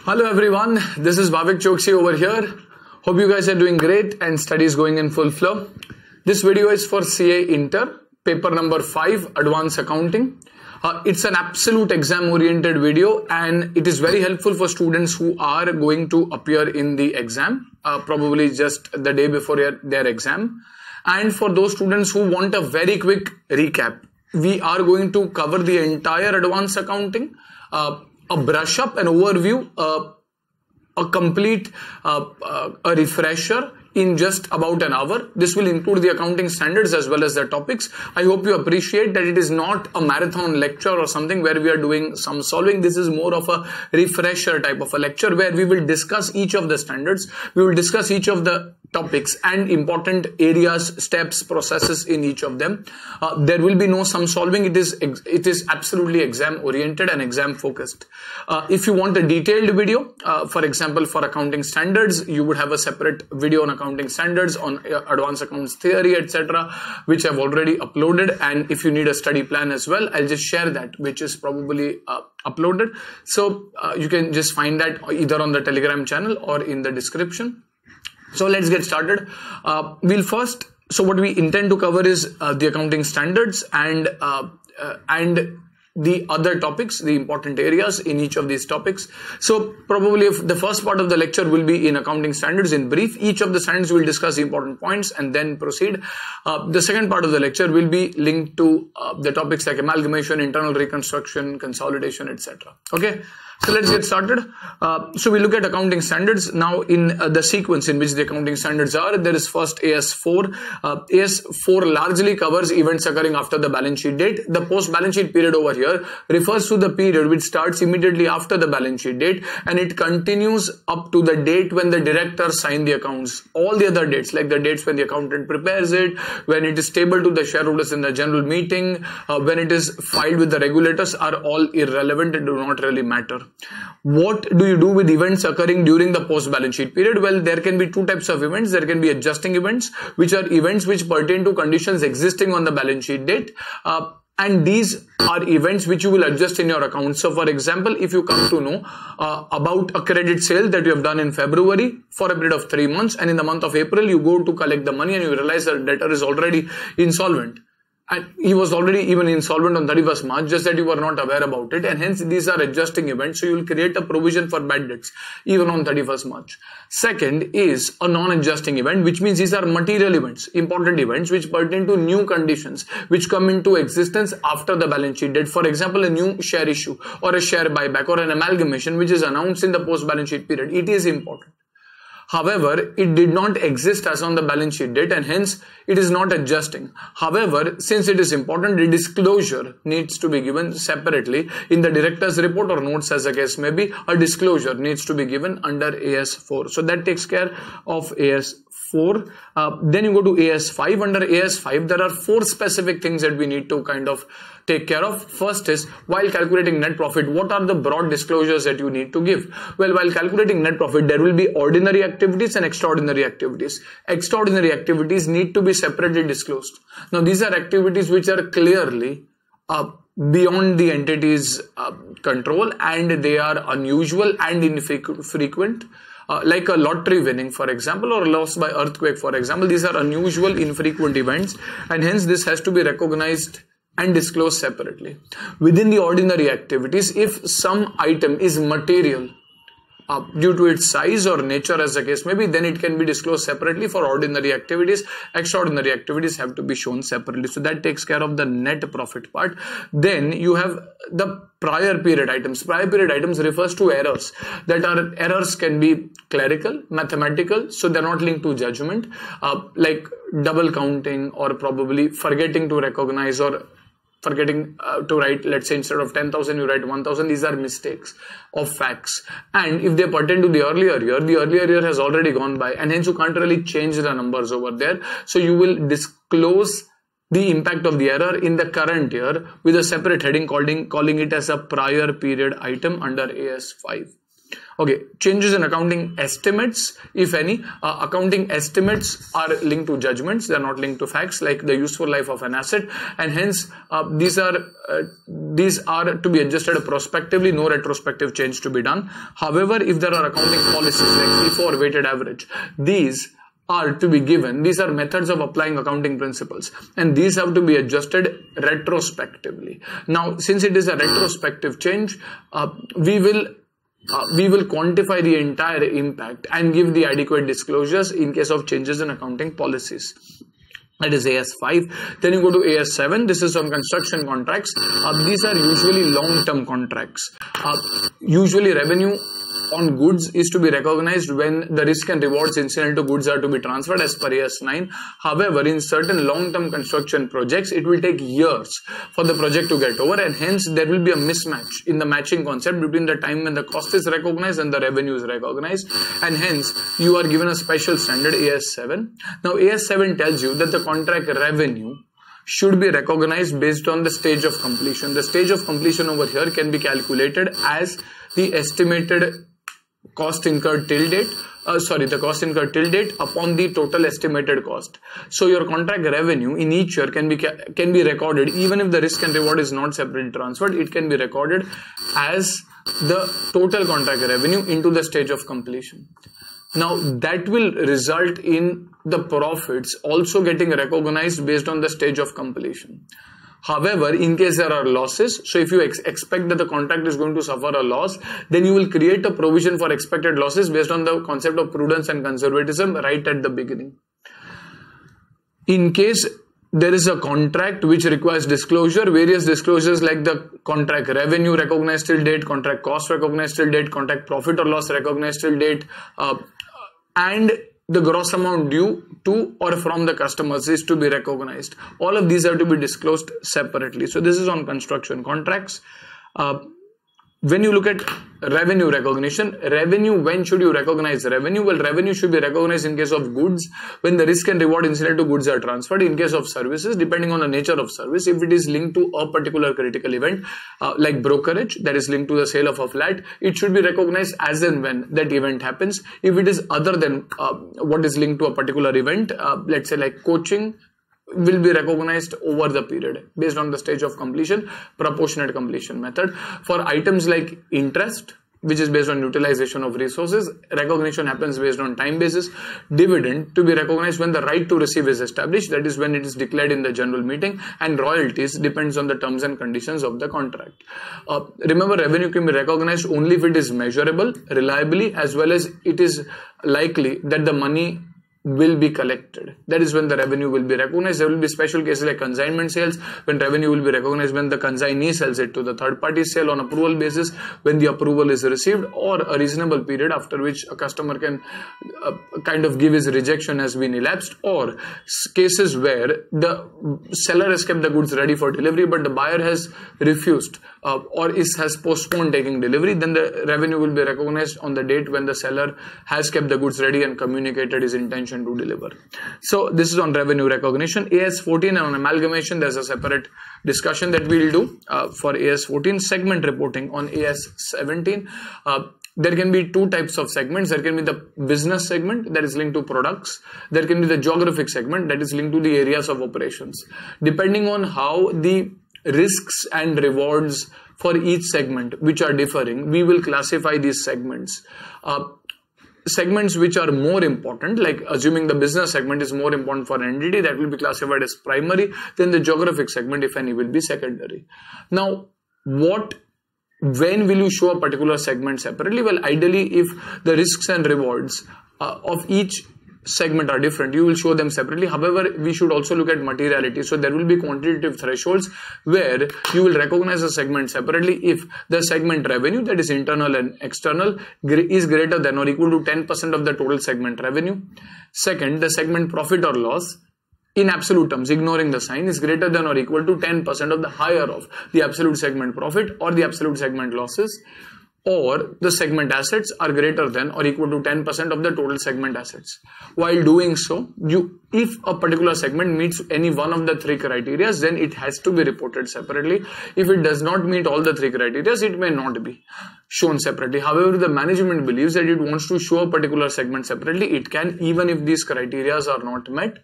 Hello everyone, this is Bhavik Chokshi over here. Hope you guys are doing great and studies going in full flow. This video is for CA Inter, paper number 5, Advanced Accounting. It's an absolute exam oriented video and it is very helpful for students who are going to appear in the exam, probably just the day before their exam. And for those students who want a very quick recap, we are going to cover the entire Advanced Accounting, a brush up, an overview, a complete a refresher in just about an hour. This will include the accounting standards as well as the topics. I hope you appreciate that it is not a marathon lecture or something where we are doing some solving. This is more of a refresher type of a lecture where we will discuss each of the standards. We will discuss each of the topics and important areas, steps, processes in each of them. There will be no sum solving. It is absolutely exam oriented and exam focused. If you want a detailed video, for example, for accounting standards, you would have a separate video on accounting standards, on advanced accounts theory, etc., which I've already uploaded. And if you need a study plan as well, I'll just share that, which is probably uploaded. So you can just find that either on the Telegram channel or in the description. So let's get started. So what we intend to cover is the accounting standards and the other topics, the important areas in each of these topics. So probably if the first part of the lecture will be in accounting standards in brief. Each of the standards will discuss the important points and then proceed. The second part of the lecture will be linked to the topics like amalgamation, internal reconstruction, consolidation, etc. Okay. So let's get started. So we look at accounting standards. Now in the sequence in which the accounting standards are, there is first AS4. AS4 largely covers events occurring after the balance sheet date. The post balance sheet period over here refers to the period which starts immediately after the balance sheet date and it continues up to the date when the directors sign the accounts. All the other dates, like the dates when the accountant prepares it, when it is tabled to the shareholders in the general meeting, when it is filed with the regulators, are all irrelevant and do not really matter. What do you do with events occurring during the post balance sheet period? Well, there can be two types of events. There can be adjusting events, which are events which pertain to conditions existing on the balance sheet date. And these are events which you will adjust in your account. So for example, if you come to know about a credit sale that you have done in February for a period of 3 months, and in the month of April, you go to collect the money and you realize that debtor is already insolvent. And he was already even insolvent on 31st March, just that you were not aware about it. And hence these are adjusting events. So you will create a provision for bad debts even on 31st March. Second is a non-adjusting event, which means these are material events, important events, which pertain to new conditions, which come into existence after the balance sheet date. For example, a new share issue or a share buyback or an amalgamation, which is announced in the post balance sheet period. It is important. However, it did not exist as on the balance sheet date and hence it is not adjusting. However, since it is important, the disclosure needs to be given separately in the director's report or notes, as the case may be. A disclosure needs to be given under AS4. So that takes care of AS4. Then you go to AS5. Under AS5, there are 4 specific things that we need to kind of take care of. First is, while calculating net profit, what are the broad disclosures that you need to give? Well, while calculating net profit, there will be ordinary activities and extraordinary activities. Extraordinary activities need to be separately disclosed. Now, these are activities which are clearly beyond the entity's control and they are unusual and infrequent. Like a lottery winning, for example, or loss by earthquake, for example. These are unusual, infrequent events and hence this has to be recognized and disclosed separately. Within the ordinary activities, if some item is material due to its size or nature, as the case may be, then it can be disclosed separately for ordinary activities. Extraordinary activities have to be shown separately. So that takes care of the net profit part. Then you have the prior period items. Prior period items refers to errors. Errors can be clerical, mathematical, so they're not linked to judgment, like double counting or probably forgetting to recognize or forgetting to write, let's say instead of 10,000 you write 1,000. These are mistakes of facts, and if they pertain to the earlier year has already gone by and hence you can't really change the numbers over there. So you will disclose the impact of the error in the current year with a separate heading calling it as a prior period item under AS5. Okay, changes in accounting estimates, if any. Accounting estimates are linked to judgments, they are not linked to facts, like the useful life of an asset, and hence these are to be adjusted prospectively, no retrospective change to be done. However, if there are accounting policies like FIFO or weighted average, these are to be given. These are methods of applying accounting principles, and these have to be adjusted retrospectively. Now, since it is a retrospective change, we will quantify the entire impact and give the adequate disclosures in case of changes in accounting policies. That is AS5. Then you go to AS7. This is on construction contracts. These are usually long-term contracts. Usually revenue on goods is to be recognized when the risk and rewards incidental to goods are to be transferred as per AS9. However, in certain long-term construction projects, it will take years for the project to get over, and hence there will be a mismatch in the matching concept between the time when the cost is recognized and the revenue is recognized, and hence you are given a special standard AS7. Now AS7 tells you that the contract revenue should be recognized based on the stage of completion. The stage of completion over here can be calculated as the estimated cost incurred till date, the cost incurred till date upon the total estimated cost. So your contract revenue in each year can be recorded, even if the risk and reward is not separately transferred, it can be recorded as the total contract revenue into the stage of completion. Now that will result in the profits also getting recognized based on the stage of completion. However, in case there are losses, so if you expect that the contract is going to suffer a loss, then you will create a provision for expected losses based on the concept of prudence and conservatism right at the beginning. In case there is a contract which requires disclosure, various disclosures like the contract revenue recognized till date, contract cost recognized till date, contract profit or loss recognized till date, and the gross amount due to or from the customers is to be recognized. All of these are to be disclosed separately. So this is on construction contracts. When you look at revenue recognition, when should you recognize revenue? Well, revenue should be recognized in case of goods when the risk and reward incidental to goods are transferred. In case of services, depending on the nature of service, if it is linked to a particular critical event like brokerage that is linked to the sale of a flat, it should be recognized as and when that event happens. If it is other than what is linked to a particular event, let's say like coaching, will be recognized over the period based on the stage of completion, proportionate completion method. For items like interest, which is based on utilization of resources, recognition happens based on time basis. Dividend to be recognized when the right to receive is established, that is when it is declared in the general meeting, and royalties depends on the terms and conditions of the contract. Remember, revenue can be recognized only if it is measurable, reliably, as well as it is likely that the money will be collected. That is when the revenue will be recognized. There will be special cases like consignment sales, when revenue will be recognized when the consignee sells it to the third party sale on approval basis, when the approval is received, or a reasonable period after which a customer can kind of give his rejection has been elapsed, or cases where the seller has kept the goods ready for delivery but the buyer has refused or has postponed taking delivery. Then the revenue will be recognized on the date when the seller has kept the goods ready and communicated his intention to deliver. So this is on revenue recognition. AS14 and on amalgamation, there's a separate discussion that we'll do for AS14. Segment reporting on AS17. There can be two types of segments. There can be the business segment that is linked to products. There can be the geographic segment that is linked to the areas of operations. Depending on how the risks and rewards for each segment which are differing, we will classify these segments. Segments which are more important, like assuming the business segment is more important for an entity, that will be classified as primary. Then the geographic segment, if any, will be secondary. Now, when will you show a particular segment separately? Well, ideally, if the risks and rewards of each segment are different, you will show them separately. However, we should also look at materiality. So there will be quantitative thresholds where you will recognize a segment separately if the segment revenue, that is internal and external, is greater than or equal to 10% of the total segment revenue. Second, the segment profit or loss in absolute terms, ignoring the sign, is greater than or equal to 10% of the higher of the absolute segment profit or the absolute segment losses. or the segment assets are greater than or equal to 10% of the total segment assets. While doing so, if a particular segment meets any one of the three criteria, then it has to be reported separately. If it does not meet all the three criteria, it may not be shown separately. However, the management believes that it wants to show a particular segment separately. It can, even if these criteria are not met.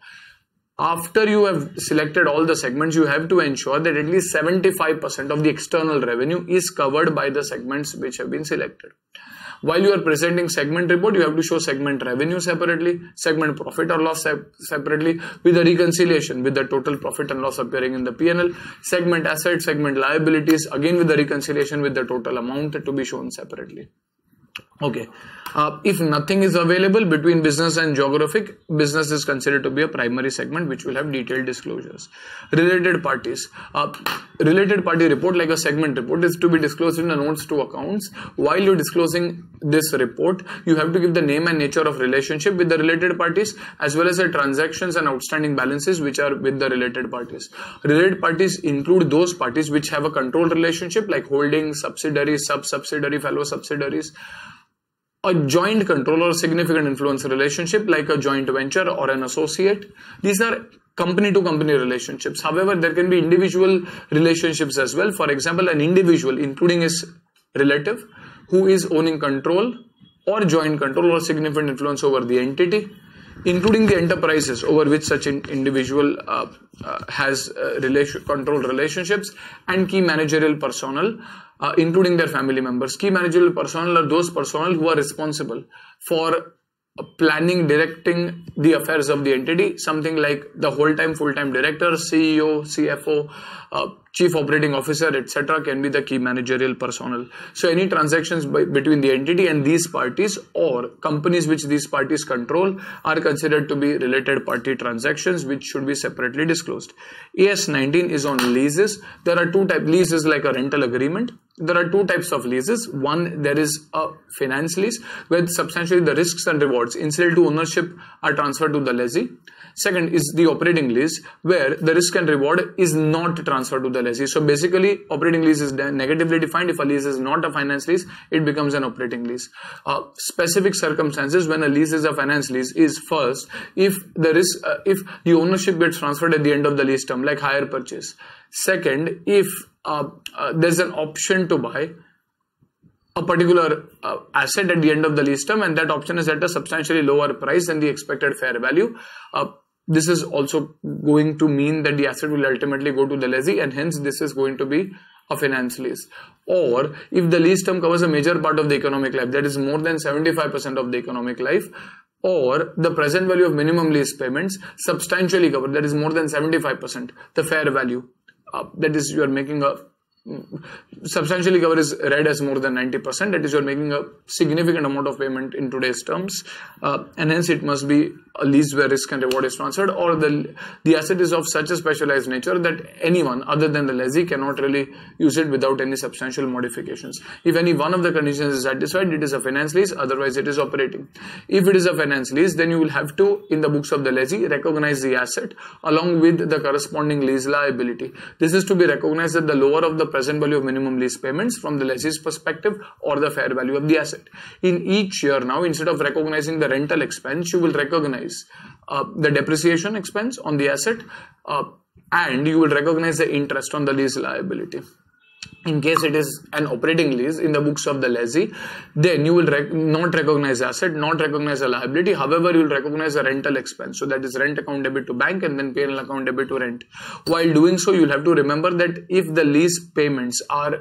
After you have selected all the segments, you have to ensure that at least 75% of the external revenue is covered by the segments which have been selected. While you are presenting segment report, you have to show segment revenue separately, segment profit or loss separately, with a reconciliation with the total profit and loss appearing in the P&L, segment assets, segment liabilities, again with the reconciliation with the total amount to be shown separately. Okay. If nothing is available between business and geographic, business is considered to be a primary segment which will have detailed disclosures. Related parties. Related party report, like a segment report, is to be disclosed in the notes to accounts. While you're disclosing this report, you have to give the name and nature of relationship with the related parties, as well as the transactions and outstanding balances which are with the related parties. Related parties include those parties which have a controlled relationship, like holding, subsidiaries, sub-subsidiary, fellow subsidiaries. A joint control or significant influence relationship, like a joint venture or an associate. These are company to company relationships. However, there can be individual relationships as well. For example, an individual, including his relative, who is owning control or joint control or significant influence over the entity, including the enterprises over which such an individual has controlled relationships, and key managerial personnel, including their family members. Key managerial personnel are those personnel who are responsible for planning, directing the affairs of the entity, something like the whole-time, full-time director, CEO, CFO, chief operating officer, etc. can be the key managerial personnel. So any transactions between the entity and these parties or companies which these parties control are considered to be related party transactions, which should be separately disclosed. AS 19 is on leases. There are two types. Leases like a rental agreement. There are two types of leases. One, there is a finance lease where substantially the risks and rewards incidental to ownership are transferred to the lessee. Second is the operating lease, where the risk and reward is not transferred to the lessee. So basically, operating lease is negatively defined. If a lease is not a finance lease, it becomes an operating lease. Specific circumstances when a lease is a finance lease is, first, if the ownership gets transferred at the end of the lease term, like hire purchase. Second, if there's an option to buy a particular asset at the end of the lease term, and that option is at a substantially lower price than the expected fair value. This is also going to mean that the asset will ultimately go to the lessee, and hence this is going to be a finance lease. Or if the lease term covers a major part of the economic life, that is more than 75% of the economic life, or the present value of minimum lease payments substantially covered, that is more than 75%, the fair value. That is, you are making a substantially cover is read as more than 90%. That is, you are making a significant amount of payment in today's terms, and hence it must be a lease where risk and reward is transferred, or the asset is of such a specialized nature that anyone other than the lessee cannot really use it without any substantial modifications. If any one of the conditions is satisfied, it is a finance lease, otherwise it is operating. If it is a finance lease, then you will have to, in the books of the lessee, recognize the asset along with the corresponding lease liability. This is to be recognized at the lower of the present value of minimum lease payments from the lessee's perspective, or the fair value of the asset. In each year now, instead of recognizing the rental expense, you will recognize the depreciation expense on the asset, and you will recognize the interest on the lease liability. In case it is an operating lease in the books of the lessee, then you will not recognize asset, not recognize a liability. However, you will recognize a rental expense. So that is rent account debit to bank, and then P&L account debit to rent. While doing so, you will have to remember that if the lease payments are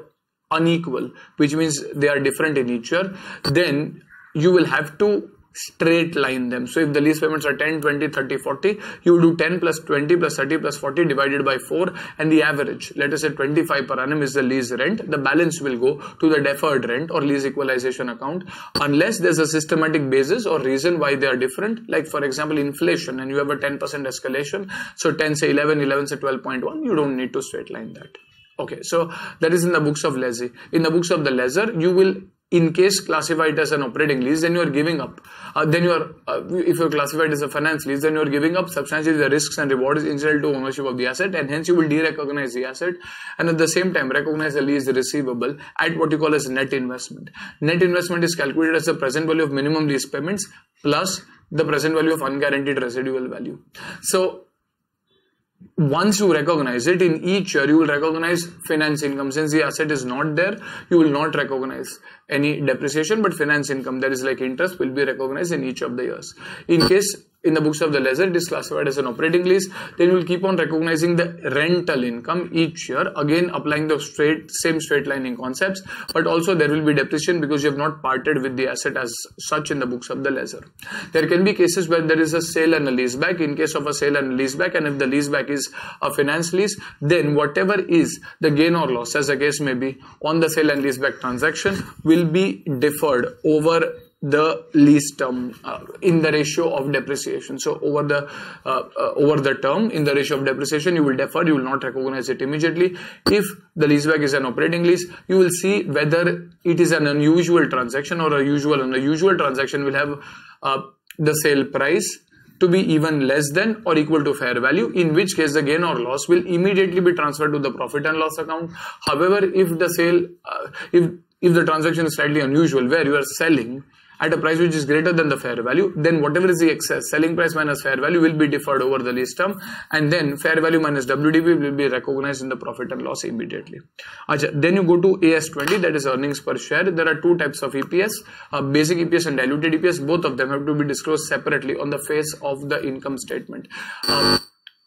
unequal, which means they are different in each year, then you will have to straight line them. So if the lease payments are 10, 20, 30, 40, you will do 10 plus 20 plus 30 plus 40 divided by 4, and the average, let us say 25 per annum, is the lease rent. The balance will go to the deferred rent or lease equalization account, unless there's a systematic basis or reason why they are different, like for example inflation, and you have a 10% escalation. So 10 say 11, 11 say 12.1, you don't need to straight line that. Okay, so that is in the books of lessee. In the books of the lessor, you will in case classified as an operating lease, then you are giving up. If you're classified as a finance lease, then you are giving up substantially the risks and rewards incidental to ownership of the asset, and hence you will de-recognize the asset, and at the same time recognize the lease receivable at what you call as net investment. Net investment is calculated as the present value of minimum lease payments plus the present value of unguaranteed residual value. So once you recognize it, in each year you will recognize finance income. Since the asset is not there, you will not recognize any depreciation, but finance income, that is like interest, will be recognized in each of the years. In case in the books of the ledger it is classified as an operating lease, then you will keep on recognizing the rental income each year, again applying the same straight lining concepts, but also there will be depreciation because you have not parted with the asset as such in the books of the ledger. There can be cases where there is a sale and a leaseback. In case of a sale and a leaseback, and if the leaseback is a finance lease, then whatever is the gain or loss, as the case may be, on the sale and leaseback transaction will be deferred over the lease term in the ratio of depreciation. So over the term, in the ratio of depreciation, you will defer, you will not recognize it immediately. If the leaseback is an operating lease, you will see whether it is an unusual transaction or a usual. And the usual transaction will have the sale price to be even less than or equal to fair value, in which case the gain or loss will immediately be transferred to the profit and loss account. However, if the sale, if the transaction is slightly unusual, where you are selling at a price which is greater than the fair value, then whatever is the excess, selling price minus fair value, will be deferred over the lease term, and then fair value minus WDV will be recognized in the profit and loss immediately. Then you go to AS20, that is earnings per share. There are two types of EPS, basic EPS and diluted EPS. Both of them have to be disclosed separately on the face of the income statement.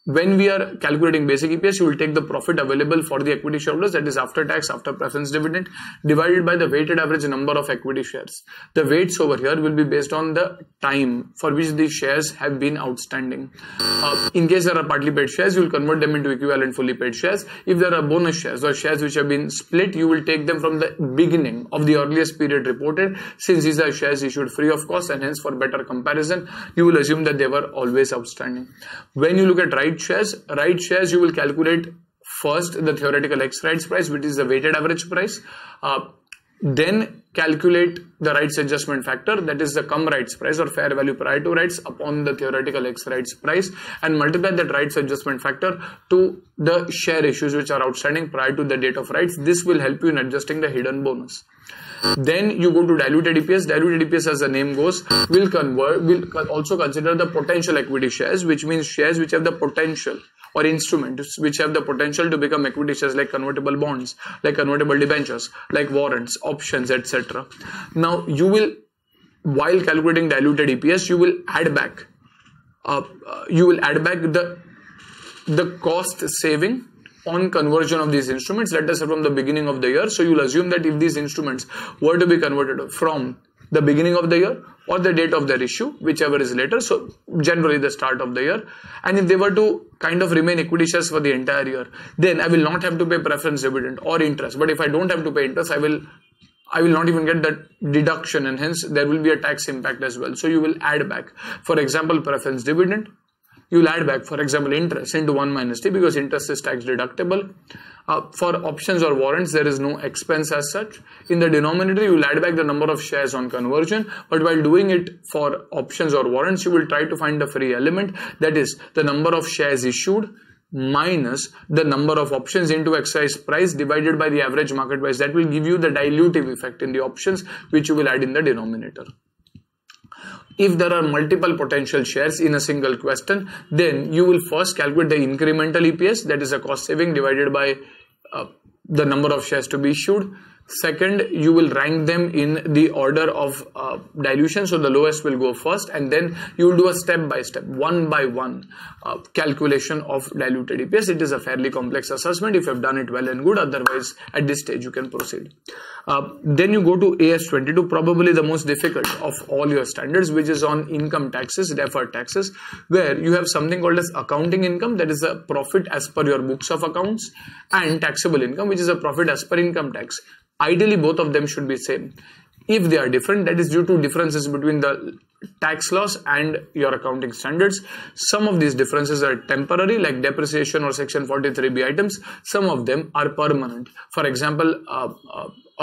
When we are calculating basic EPS, you will take the profit available for the equity shareholders, that is after tax, after preference dividend, divided by the weighted average number of equity shares. The weights over here will be based on the time for which these shares have been outstanding. In case there are partly paid shares, you will convert them into equivalent fully paid shares. If there are bonus shares or shares which have been split, you will take them from the beginning of the earliest period reported. Since these are shares issued free of cost, and hence for better comparison, you will assume that they were always outstanding. When you look at right shares, you will calculate first the theoretical X rights price, which is the weighted average price. Then calculate the rights adjustment factor, that is the cum rights price or fair value prior to rights upon the theoretical X rights price, and multiply that rights adjustment factor to the share issues which are outstanding prior to the date of rights. This will help you in adjusting the hidden bonus. Then you go to diluted EPS. Diluted EPS, as the name goes, will also consider the potential equity shares, which means shares which have the potential, or instruments which have the potential to become equity shares, like convertible bonds, like convertible debentures, like warrants, options, etc. Now you will, while calculating diluted EPS, you will add back the cost saving on conversion of these instruments, let us say from the beginning of the year. So you will assume that if these instruments were to be converted from the beginning of the year or the date of their issue, whichever is later, so generally the start of the year, and if they were to kind of remain equity shares for the entire year, then I will not have to pay preference dividend or interest. But if I don't have to pay interest, I will not even get that deduction, and hence there will be a tax impact as well. So you will add back, for example, preference dividend. You will add back, for example, interest into 1 minus T, because interest is tax deductible. For options or warrants, there is no expense as such. In the denominator, you will add back the number of shares on conversion, but while doing it for options or warrants, you will try to find the free element, that is the number of shares issued minus the number of options into exercise price divided by the average market price. That will give you the dilutive effect in the options, which you will add in the denominator. If there are multiple potential shares in a single question, then you will first calculate the incremental EPS, that is a cost saving divided by the number of shares to be issued. Second, you will rank them in the order of dilution, so the lowest will go first, and then you will do a step by step, one by one calculation of diluted EPS. It is a fairly complex assessment. If you have done it well and good, otherwise at this stage you can proceed. Then you go to AS22, probably the most difficult of all your standards, which is on income taxes, deferred taxes, where you have something called as accounting income, that is a profit as per your books of accounts, and taxable income, which is a profit as per income tax. Ideally, both of them should be same. If they are different, that is due to differences between the tax laws and your accounting standards. Some of these differences are temporary, like depreciation or section 43B items. Some of them are permanent. For example,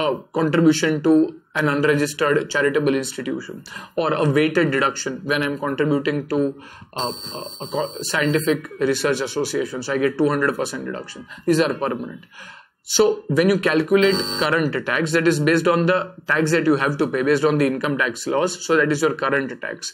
a contribution to an unregistered charitable institution, or a weighted deduction when I'm contributing to a scientific research association, so I get 200% deduction. These are permanent. So when you calculate current tax, that is based on the tax that you have to pay based on the income tax laws, so that is your current tax.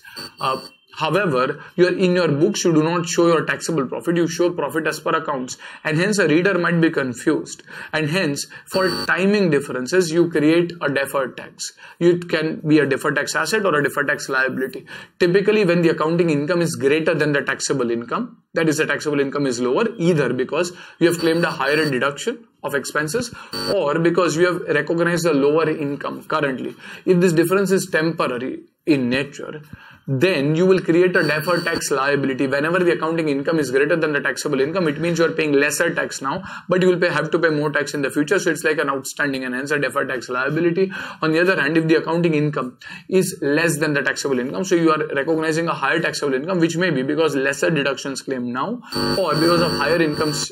However, in your books, you do not show your taxable profit, you show profit as per accounts, and hence a reader might be confused. And hence, for timing differences, you create a deferred tax. It can be a deferred tax asset or a deferred tax liability. Typically, when the accounting income is greater than the taxable income, that is, the taxable income is lower, either because you have claimed a higher deduction of expenses or because you have recognized a lower income currently. If this difference is temporary in nature, then you will create a deferred tax liability. Whenever the accounting income is greater than the taxable income, it means you are paying lesser tax now, but you will have to pay more tax in the future. So it's like an outstanding and hence a deferred tax liability. On the other hand, if the accounting income is less than the taxable income, so you are recognizing a higher taxable income, which may be because lesser deductions claimed now or because of higher incomes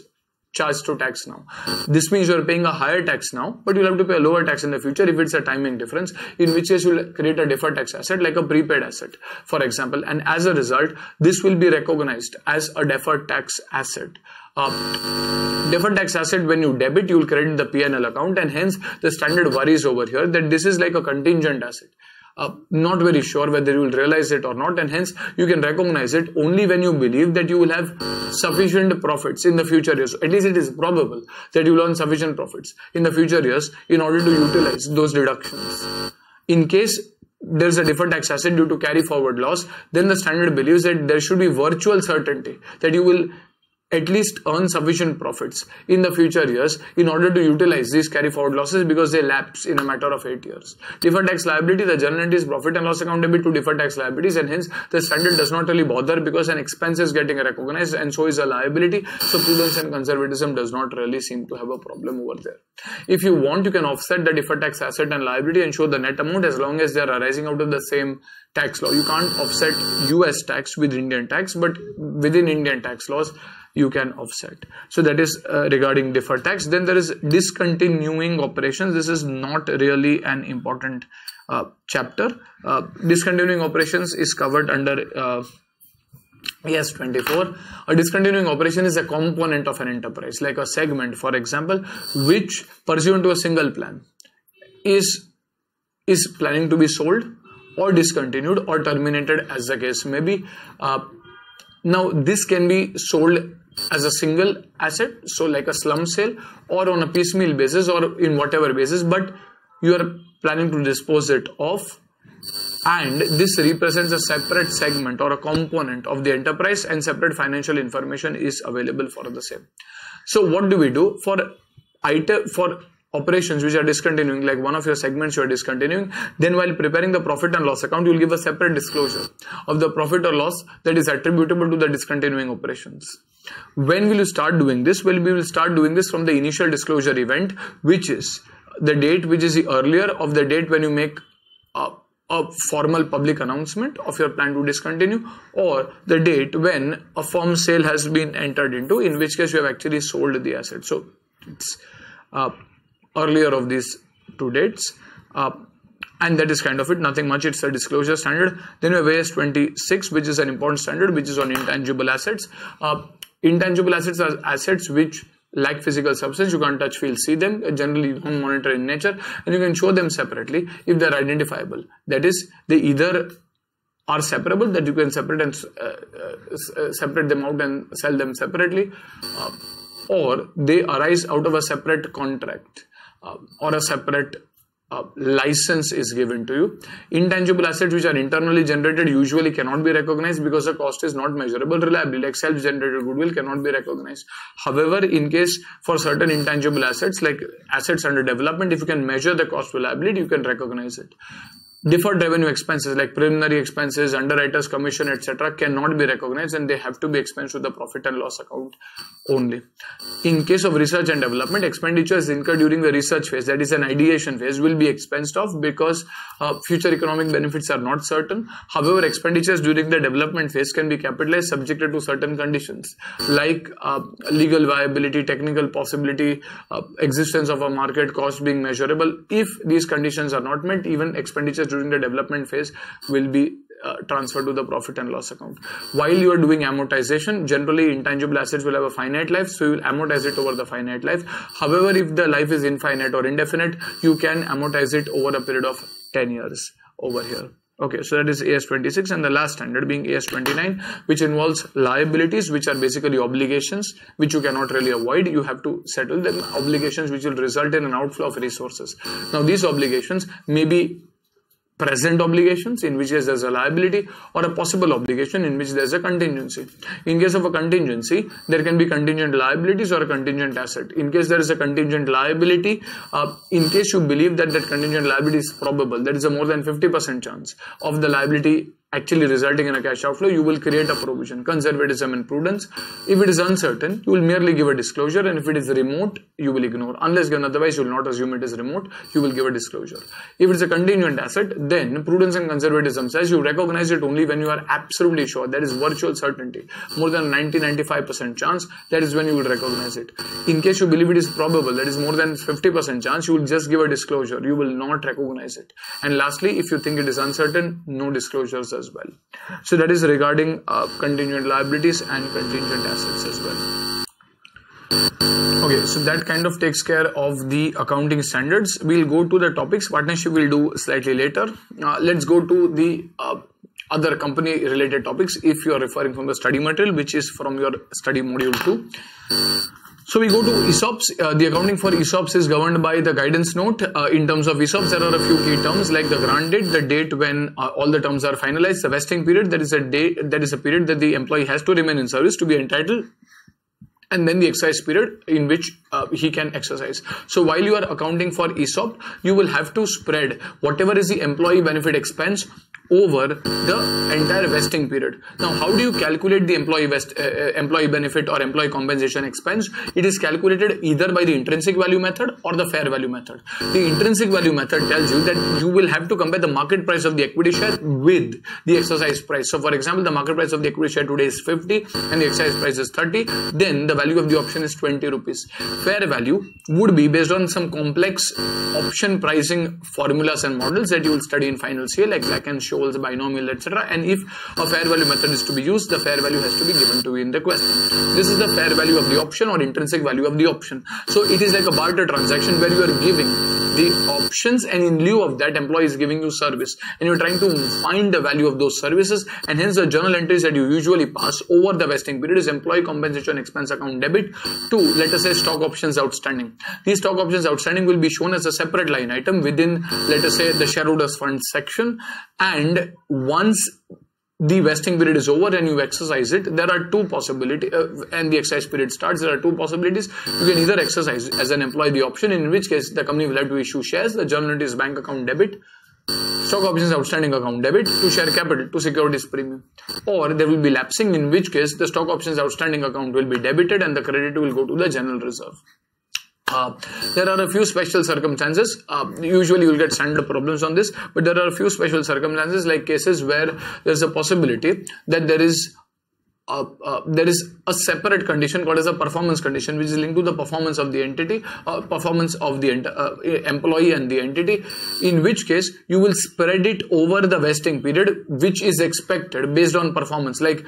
charged to tax now. This means you are paying a higher tax now, but you'll have to pay a lower tax in the future if it's a timing difference, in which case you'll create a deferred tax asset like a prepaid asset, for example, and as a result, this will be recognized as a deferred tax asset. Deferred tax asset, when you debit, you will credit the P&L account, and hence the standard worries over here that this is like a contingent asset. Not very sure whether you will realize it or not, and hence you can recognize it only when you believe that you will have sufficient profits in the future years. At least it is probable that you will earn sufficient profits in the future years in order to utilize those deductions. In case there is a deferred tax asset due to carry forward loss, then the standard believes that there should be virtual certainty that you will at least earn sufficient profits in the future years in order to utilize these carry forward losses, because they lapse in a matter of 8 years. Deferred tax liability, the journal entry is profit and loss account debit to deferred tax liabilities, and hence the standard does not really bother because an expense is getting recognized and so is a liability. So prudence and conservatism does not really seem to have a problem over there. If you want, you can offset the deferred tax asset and liability and show the net amount as long as they are arising out of the same tax law. You can't offset US tax with Indian tax, but within Indian tax laws, you can offset. So that is regarding deferred tax. Then there is discontinuing operations. This is not really an important chapter. Discontinuing operations is covered under Yes, 24. A discontinuing operation is a component of an enterprise, like a segment, for example, which pursuant to a single plan is planning to be sold or discontinued or terminated, as the case may be. Now, this can be sold as a single asset, so like a slump sale, or on a piecemeal basis, or in whatever basis, but you are planning to dispose it off, and this represents a separate segment or a component of the enterprise, and separate financial information is available for the same. So what do we do for operations which are discontinuing, like one of your segments you are discontinuing? Then while preparing the profit and loss account, you will give a separate disclosure of the profit or loss that is attributable to the discontinuing operations. When will you start doing this? Well, we will start doing this from the initial disclosure event, which is the date which is the earlier of the date when you make a formal public announcement of your plan to discontinue, or the date when a firm sale has been entered into, in which case you have actually sold the asset. So it's earlier of these two dates, and that is kind of it, nothing much. It's a disclosure standard. Then we have AS 26, which is an important standard, which is on intangible assets. Intangible assets are assets which lack physical substance. You can't touch, feel, see them, generally non-monetary in nature, and you can show them separately if they are identifiable. That is, they either are separable, that you can separate and separate them out and sell them separately, or they arise out of a separate contract or a separate license is given to you. Intangible assets which are internally generated usually cannot be recognized because the cost is not measurable reliably, like self-generated goodwill cannot be recognized. However, in case for certain intangible assets like assets under development, if you can measure the cost reliability, you can recognize it. deferred revenue expenses like preliminary expenses, underwriters commission, etc. cannot be recognized, and they have to be expensed to the profit and loss account only. In case of research and development, expenditures incurred during the research phase, that is an ideation phase, will be expensed off because future economic benefits are not certain. However, expenditures during the development phase can be capitalized subjected to certain conditions like legal viability, technical possibility, existence of a market, cost being measurable. If these conditions are not met, even expenditures during the development phase will be transferred to the profit and loss account. While you are doing amortization, generally intangible assets will have a finite life, so you will amortize it over the finite life. However, if the life is infinite or indefinite, you can amortize it over a period of 10 years over here. Okay, so that is AS26, and the last standard being AS29, which involves liabilities, which are basically obligations which you cannot really avoid. You have to settle them, obligations which will result in an outflow of resources. Now these obligations may be present obligations, in which case there's a liability, or a possible obligation in which there's a contingency. In case of a contingency, there can be contingent liabilities or a contingent asset. In case there is a contingent liability, in case you believe that that contingent liability is probable, there is a more than 50% chance of the liability actually resulting in a cash outflow, you will create a provision. Conservatism and prudence. If it is uncertain, you will merely give a disclosure, and if it is remote, you will ignore. Unless given otherwise, you will not assume it is remote, you will give a disclosure. If it is a contingent asset, then prudence and conservatism says you recognize it only when you are absolutely sure, that is virtual certainty, more than 90-95% chance, that is when you will recognize it. In case you believe it is probable, that is more than 50% chance, you will just give a disclosure, you will not recognize it. And lastly, if you think it is uncertain, no disclosures as well. So that is regarding contingent liabilities and contingent assets as well. Okay, so that kind of takes care of the accounting standards. We'll go to the topics. Partnership we'll do slightly later. Let's go to the other company related topics if you are referring from the study material, which is from your study module 2. So we go to ESOPs. The accounting for ESOPs is governed by the guidance note. In terms of ESOPs, there are a few key terms like the grant date, the date when all the terms are finalized, the vesting period, that is a period that the employee has to remain in service to be entitled, and then the exercise period in which he can exercise. So while you are accounting for ESOP, you will have to spread whatever is the employee benefit expense over the entire vesting period. Now, how do you calculate the employee benefit or employee compensation expense? It is calculated either by the intrinsic value method or the fair value method. The intrinsic value method tells you that you will have to compare the market price of the equity share with the exercise price. So for example, the market price of the equity share today is 50 and the exercise price is 30. Then the value of the option is 20 rupees. Fair value would be based on some complex option pricing formulas and models that you will study in final CA, like Black-Scholes, binomial, etc. And if a fair value method is to be used, the fair value has to be given to you in the question. This is the fair value of the option or intrinsic value of the option. So it is like a barter transaction where you are giving the options, and in lieu of that, employee is giving you service, and you're trying to find the value of those services, and hence the journal entries that you usually pass over the vesting period is employee compensation expense account debit to, let us say, stock options outstanding. These stock options outstanding will be shown as a separate line item within, let us say, the shareholders fund section, and once the vesting period is over and you exercise it, there are two possibilities, and the exercise period starts. There are two possibilities. You can either exercise as an employee the option, in which case the company will have to issue shares. The journal entry is bank account debit, stock options outstanding account debit to share capital to securities premium, or there will be lapsing, in which case the stock options outstanding account will be debited and the credit will go to the general reserve. There are a few special circumstances. Usually you will get standard problems on this, but there are a few special circumstances, like cases where there is a possibility that there is a separate condition called as a performance condition, which is linked to the performance of the entity, performance of the employee and the entity, in which case you will spread it over the vesting period, which is expected based on performance. Like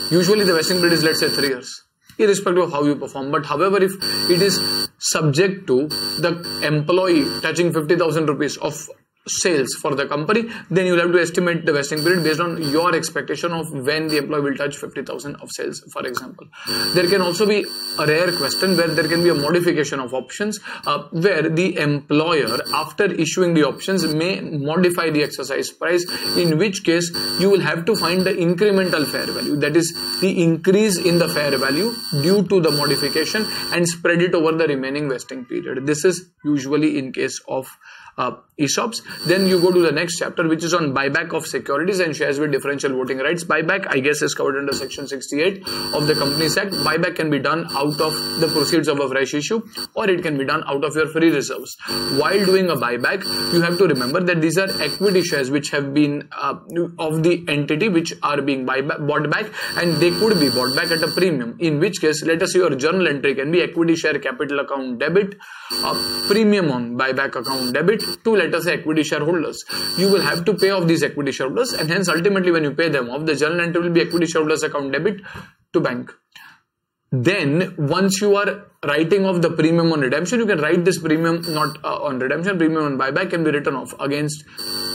usually the vesting period is, let's say, 3 years. Irrespective of how you perform. But however, if it is subject to the employee touching 50,000 rupees of sales for the company, then you will have to estimate the vesting period based on your expectation of when the employee will touch 50,000 of sales, for example. There can also be a rare question where there can be a modification of options, where the employer, after issuing the options, may modify the exercise price, in which case you will have to find the incremental fair value, that is the increase in the fair value due to the modification, and spread it over the remaining vesting period. This is usually in case of ESOPs. Then you go to the next chapter, which is on buyback of securities and shares with differential voting rights. Buyback, I guess, is covered under section 68 of the Companies Act. Buyback can be done out of the proceeds of a fresh issue, or it can be done out of your free reserves. While doing a buyback, you have to remember that these are equity shares which have been of the entity which are being bought back, and they could be bought back at a premium, in which case, let us say your journal entry can be equity share capital account debit, premium on buyback account debit to, let us say, equity shareholders. You will have to pay off these equity shareholders, and hence ultimately when you pay them off, the journal entry will be equity shareholders account debit to bank. Then once you are writing off the premium on redemption, you can write this premium not on redemption, premium on buyback can be written off against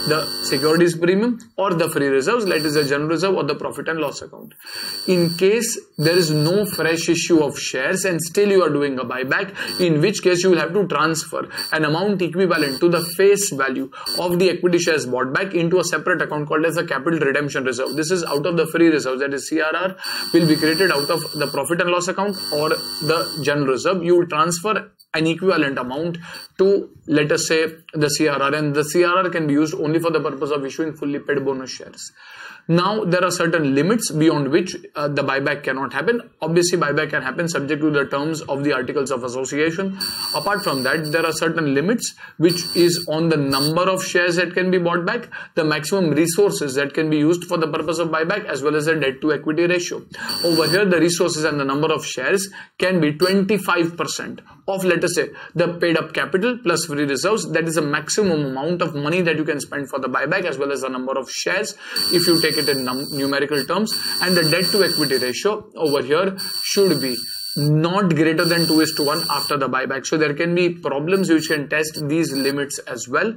the securities premium or the free reserves, that is the general reserve or the profit and loss account. In case there is no fresh issue of shares and still you are doing a buyback, in which case you will have to transfer an amount equivalent to the face value of the equity shares bought back into a separate account called as a capital redemption reserve. This is out of the free reserves, that is CRR will be created out of the profit and loss account or the general reserve. You will transfer an equivalent amount to, let us say, the CRR, and the CRR can be used only for the purpose of issuing fully paid bonus shares. Now, there are certain limits beyond which the buyback cannot happen. Obviously, buyback can happen subject to the terms of the Articles of Association. Apart from that, there are certain limits which is on the number of shares that can be bought back, the maximum resources that can be used for the purpose of buyback, as well as the debt to equity ratio. Over here, the resources and the number of shares can be 25% of, let us say, the paid up capital plus free reserves. That is a maximum amount of money that you can spend for the buyback, as well as the number of shares if you take it in numerical terms. And the debt to equity ratio over here should be not greater than 2:1 after the buyback. So there can be problems which can test these limits as well.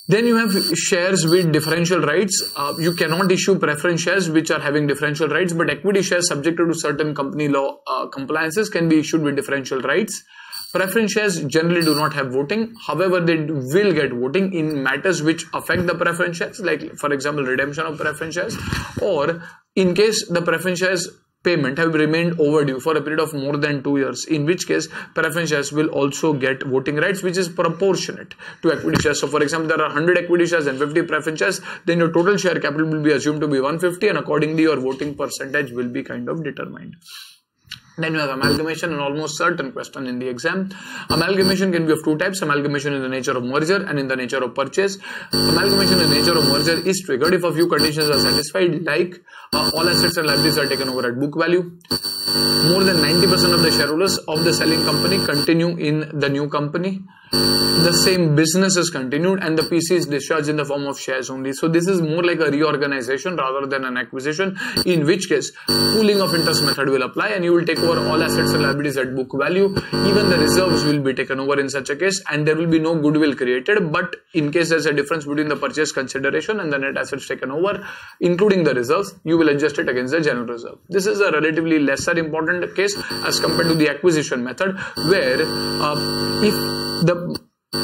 Then you have shares with differential rights. You cannot issue preference shares which are having differential rights, but equity shares subjected to certain company law compliances can be issued with differential rights. Preference shares generally do not have voting. However, they will get voting in matters which affect the preference shares, like for example, redemption of preference shares, or in case the preference shares payment have remained overdue for a period of more than 2 years, in which case preference shares will also get voting rights, which is proportionate to equity shares. So for example, there are 100 equity shares and 50 preference shares, then your total share capital will be assumed to be 150, and accordingly your voting percentage will be kind of determined. Then you have amalgamation, an almost certain question in the exam. Amalgamation can be of two types: amalgamation in the nature of merger and in the nature of purchase. Amalgamation in the nature of merger is triggered if a few conditions are satisfied, like all assets and liabilities are taken over at book value, more than 90% of the shareholders of the selling company continue in the new company, the same business is continued, and the PC is discharged in the form of shares only. So this is more like a reorganization rather than an acquisition, in which case pooling of interest method will apply and you will take over all assets and liabilities at book value. Even the reserves will be taken over in such a case, and there will be no goodwill created. But in case there's a difference between the purchase consideration and the net assets taken over, including the reserves, you will adjust it against the general reserve. This is a relatively lesser important case as compared to the acquisition method, where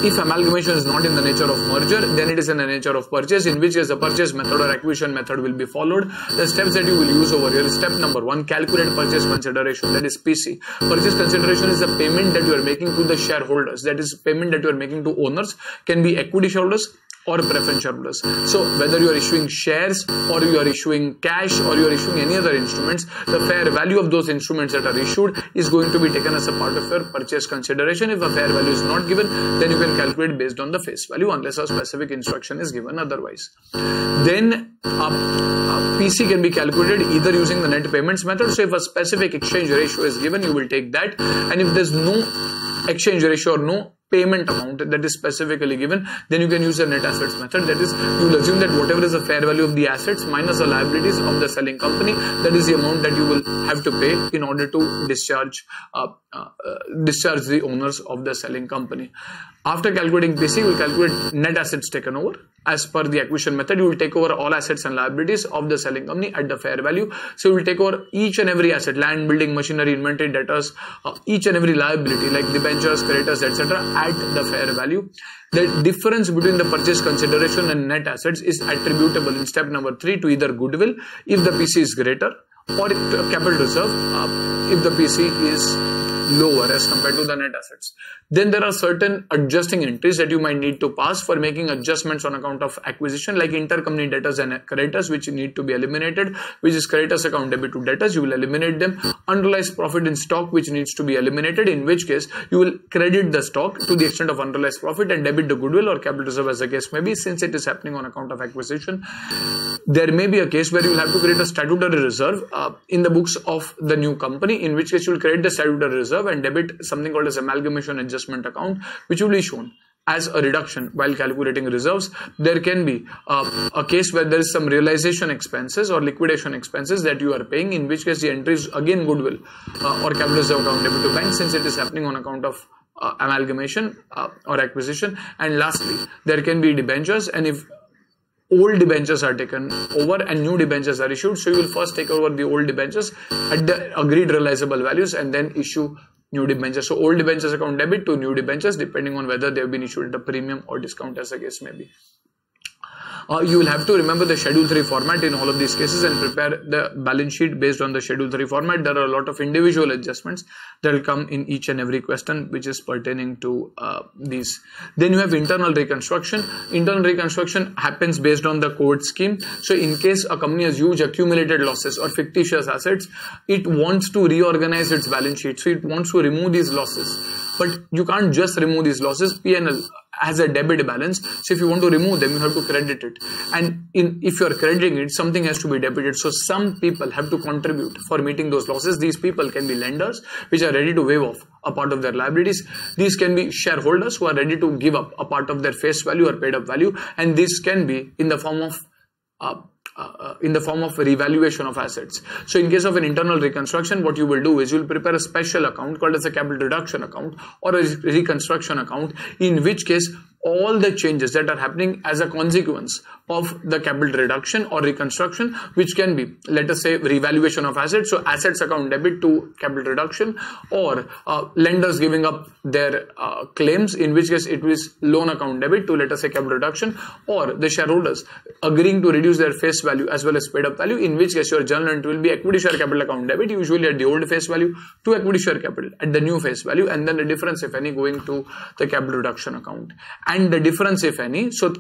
if amalgamation is not in the nature of merger, then it is in the nature of purchase, in which case the purchase method or acquisition method will be followed. The steps that you will use over here is step number 1, calculate purchase consideration, that is PC. Purchase consideration is the payment that you are making to the shareholders, that is payment that you are making to owners, can be equity shareholders or preference shareholders. So whether you are issuing shares or you are issuing cash or you are issuing any other instruments, the fair value of those instruments that are issued is going to be taken as a part of your purchase consideration. If a fair value is not given, then you can calculate based on the face value unless a specific instruction is given otherwise. Then PC can be calculated either using the net payments method. So if a specific exchange ratio is given, you will take that, and if there is no exchange ratio or no payment amount that is specifically given, then you can use the net assets method. That is, you will assume that whatever is the fair value of the assets minus the liabilities of the selling company, that is the amount that you will have to pay in order to discharge the owners of the selling company. After calculating PC, you will calculate net assets taken over. As per the acquisition method, you will take over all assets and liabilities of the selling company at the fair value. So you will take over each and every asset, land, building, machinery, inventory, debtors, each and every liability like debentures, creditors, etc. at the fair value. The difference between the purchase consideration and net assets is attributable in step number 3 to either goodwill if the PC is greater, or capital reserve if the PC is lower as compared to the net assets. Then there are certain adjusting entries that you might need to pass for making adjustments on account of acquisition, like intercompany debtors and creditors, which need to be eliminated, which is creditors account debit to debtors. You will eliminate them. Unrealized profit in stock, which needs to be eliminated, in which case you will credit the stock to the extent of unrealized profit and debit the goodwill or capital reserve as the case may be, since it is happening on account of acquisition. There may be a case where you will have to create a statutory reserve in the books of the new company, in which case you will create the statutory reserve and debit something called as amalgamation adjustment account, which will be shown as a reduction while calculating reserves. There can be a case where there is some realization expenses or liquidation expenses that you are paying, in which case the entry is again goodwill or capital reserve account debit to bank, since it is happening on account of amalgamation or acquisition. And lastly, there can be debentures, and if old debentures are taken over and new debentures are issued, so you will first take over the old debentures at the agreed realizable values and then issue new debentures. So old debentures account debit to new debentures, depending on whether they have been issued at a premium or discount as the case may be. You will have to remember the Schedule 3 format in all of these cases and prepare the balance sheet based on the Schedule 3 format. There are a lot of individual adjustments that will come in each and every question which is pertaining to these. Then you have internal reconstruction. Internal reconstruction happens based on the code scheme. So in case a company has huge accumulated losses or fictitious assets, it wants to reorganize its balance sheet. So it wants to remove these losses. But you can't just remove these losses. P&L has a debit balance. So if you want to remove them, you have to credit it. And if you are crediting it, something has to be debited. So some people have to contribute for meeting those losses. These people can be lenders, which are ready to waive off a part of their liabilities. These can be shareholders who are ready to give up a part of their face value or paid up value. And this can be in the form of revaluation of assets. So in case of an internal reconstruction, what you will do is you will prepare a special account called as a capital reduction account or a reconstruction account, in which case all the changes that are happening as a consequence of the capital reduction or reconstruction, which can be, let us say, revaluation of assets, so assets account debit to capital reduction, or lenders giving up their claims, in which case it is loan account debit to, let us say, capital reduction, or the shareholders agreeing to reduce their face value as well as paid up value, in which case your journal entry will be equity share capital account debit, usually at the old face value, to equity share capital at the new face value, and then the difference, if any, going to the capital reduction account. And the difference, if any, so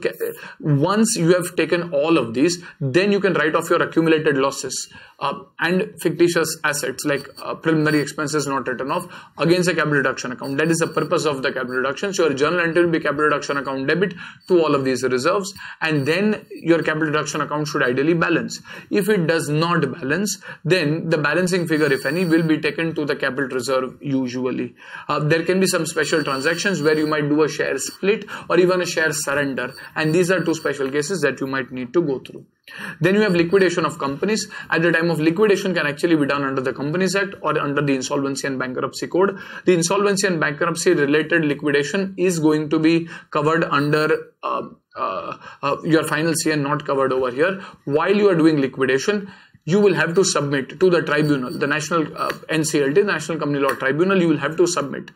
once you have taken all of these, then you can write off your accumulated losses and fictitious assets like preliminary expenses not written off against a capital reduction account. That is the purpose of the capital reduction. So your journal entry will be capital reduction account debit to all of these reserves, and then your capital reduction account should ideally balance. If it does not balance, then the balancing figure, if any, will be taken to the capital reserve usually. There can be some special transactions where you might do a share split or even a share surrender, and these are two special cases that you might need to go through. Then you have liquidation of companies. At the time of liquidation can actually be done under the Companies Act or under the Insolvency and Bankruptcy Code. The insolvency and bankruptcy related liquidation is going to be covered under your final CN, not covered over here. While you are doing liquidation, you will have to submit to the tribunal, the National NCLT, National Company Law Tribunal. You will have to submit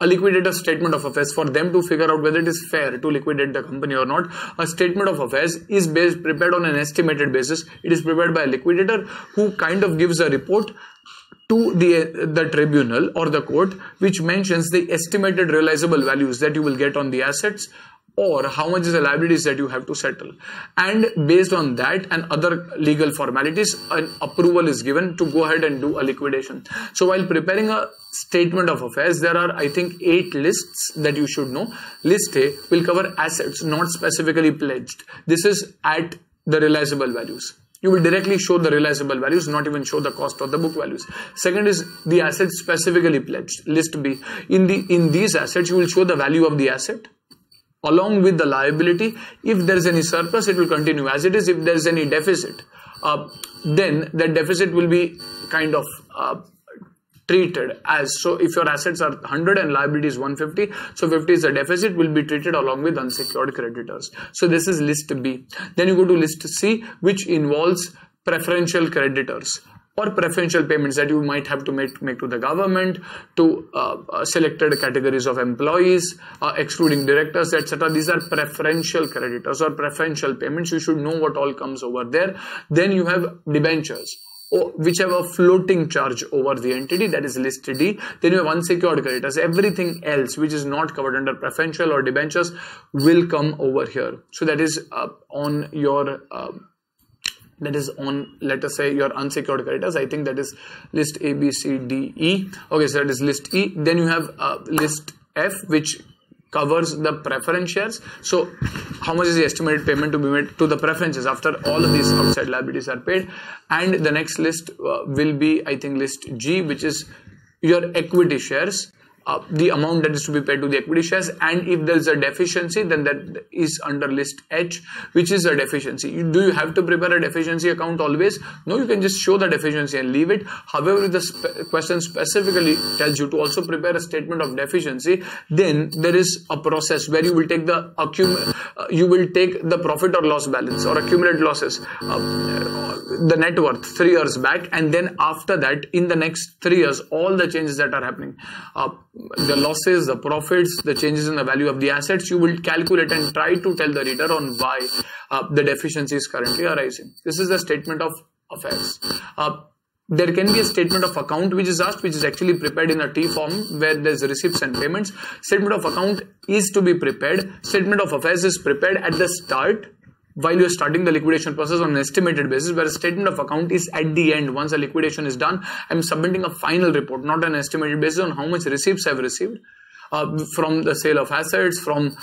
a liquidator's statement of affairs for them to figure out whether it is fair to liquidate the company or not. A statement of affairs is prepared on an estimated basis. It is prepared by a liquidator who kind of gives a report to the tribunal or the court, which mentions the estimated realizable values that you will get on the assets, or how much is the liabilities that you have to settle. And based on that and other legal formalities, an approval is given to go ahead and do a liquidation. So while preparing a statement of affairs, there are, I think, 8 lists that you should know. List A will cover assets not specifically pledged. This is at the realizable values. You will directly show the realizable values, not even show the cost or the book values. Second is the assets specifically pledged. List B. In these assets, you will show the value of the asset along with the liability. If there is any surplus, it will continue as it is. If there is any deficit, then that deficit will be kind of treated as, so if your assets are 100 and liability is 150, so 50 is the deficit, will be treated along with unsecured creditors. So this is list B. Then you go to list C, which involves preferential creditors or preferential payments that you might have to make to the government, to selected categories of employees, excluding directors, etc. These are preferential creditors or preferential payments. You should know what all comes over there. Then you have debentures or whichever floating charge over the entity, that is list D. Then you have unsecured creditors. Everything else which is not covered under preferential or debentures will come over here. So that is on your that is on, let us say, your unsecured creditors. I think that is list A, B, C, D, E. Okay, so that is list E. Then you have list F, which covers the preference shares. So how much is the estimated payment to be made to the preferences after all of these outside liabilities are paid? And the next list will be, I think, list G, which is your equity shares. The amount that is to be paid to the equity shares, and if there is a deficiency, then that is under list H, which is a deficiency. Do you have to prepare a deficiency account always? No, you can just show the deficiency and leave it. However, if the question specifically tells you to also prepare a statement of deficiency, then there is a process where you will take the profit or loss balance or accumulated losses, the net worth 3 years back, and then after that, in the next 3 years, all the changes that are happening, the losses, the profits, the changes in the value of the assets, you will calculate and try to tell the reader on why the deficiency is currently arising. This is the statement of affairs. There can be a statement of account which is asked, which is actually prepared in a T form where there's receipts and payments. Statement of account is to be prepared. Statement of affairs is prepared at the start while you're starting the liquidation process on an estimated basis, whereas statement of account is at the end. Once a liquidation is done, I'm submitting a final report, not an estimated basis on how much receipts I've received from the sale of assets, from